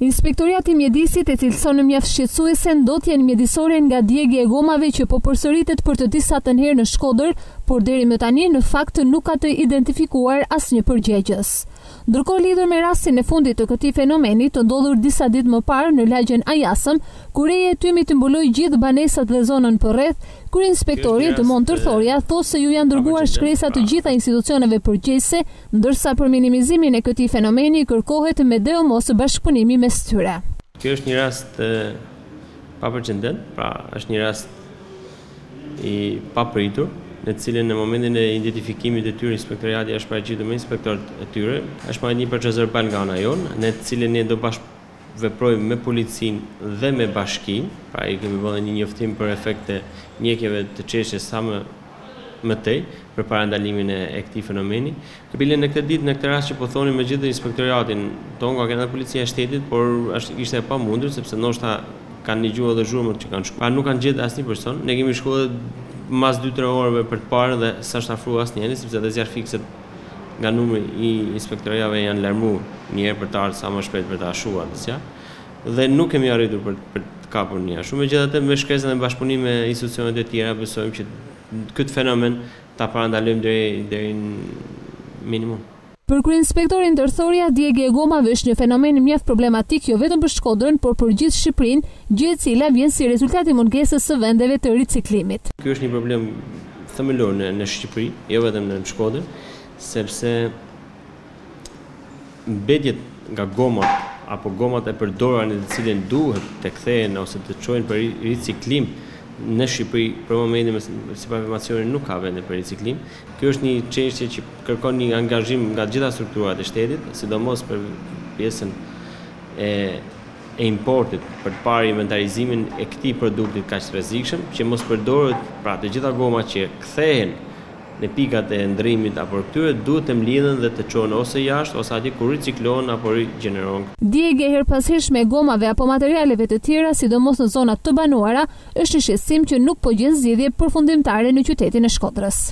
Inspektoriati i Mjedisit e cilëson në mjaft shqetësuese ndotjen mjedisore nga djegja e gomave që po përsëritet për të disatën herë në Shkodër, por deri më tani në fakt nuk ka të identifikuar asnjë përgjegjës. Ndërkohë, lidhur me rastin e fundit të këtij fenomeni të ndodhur disa ditë më parë në lagjen Ajasëm, ku reja e tymit të mbuloi gjithë banesat dhe zonën përreth, kryeinspektori Dëmon Tërthoria thotë se ju janë dërguar shkresa të gjitha institucioneve përgjegjëse, ndërsa për minimizimin e këtij fenomeni kërkohet mos bashkëpunimi mes tyre. Kjo është një rast paprecedent, pra është një rast i papritur, në cilën në momentin e identifikimit të tyre inspektoriati është paraqitur me inspektorët e tyre, është marrë një procedurë verbal nga ana jonë, në të cilën ne do bashkëveprojmë me policinë dhe me bashkinë, pra i kemi vënë një njoftim për efekte mjekjeve të çështjes sa më tej për parandalimin e këtij fenomeni. Bile në këtë ditë, në këtë rast që po thoni me gjithë inspektoriatin tonë, ka qenë policia e shtetit, por ishte e pamundur sepse ndoshta kanë dëgjuar edhe zhurmët që kanë shkuar. Nuk kanë gjetur asnjë person. Ne kemi shkuar mas 2-3 orëve për të parë dhe s'është afruar asnjëri, sepse edhe zjarr fikset nga numri i inspektoriave janë larmuar një herë për të ardhur sa më shpejt për të ashuar atë zjarr. Dhe nuk kemi arritur për të kapur një ashu. Megjithatë, me shkresën e bashkëpunimit me institucionet e tjera, besojmë që këtë fenomen ta parandalojmë deri në minimum. Për kryeinspektorin Tërthoria, djegja e gomave është një fenomen mjaft problematik jo vetëm për Shkodrën, por për gjithë Shqipërinë, gjë e cila vjen si rezultat i mungesës së vendeve të riciklimit. Ky është një problem themelor në Shqipëri, jo vetëm në Shkodër, sepse mbetjet nga gomat apo gomat e përdorura në të cilën duhet të kthehen ose të çojnë për riciklim në Shqipëri për momentin sipas informacionit nuk ka vende për riciklim. Kjo është një çështje që kërkon një angazhim nga gjitha strukturat e shtetit, sidomos për pjesën e importit për të parë inventarizimin e këtij produkti kaq të rrezikshëm, që mos përdoret pra të gjitha gomat që kthehen në pikat e ndrimit apo këtyre duhet të mlidhen dhe të çohen ose jashtë ose atje ku riciklohen apo rigjenerohen. Djegja e herpashershme e gomave apo materialeve të tjera, sidomos në zonat të banuara, është një shqetësim që nuk po gjen zgjidhje përfundimtare në qytetin e Shkodrës.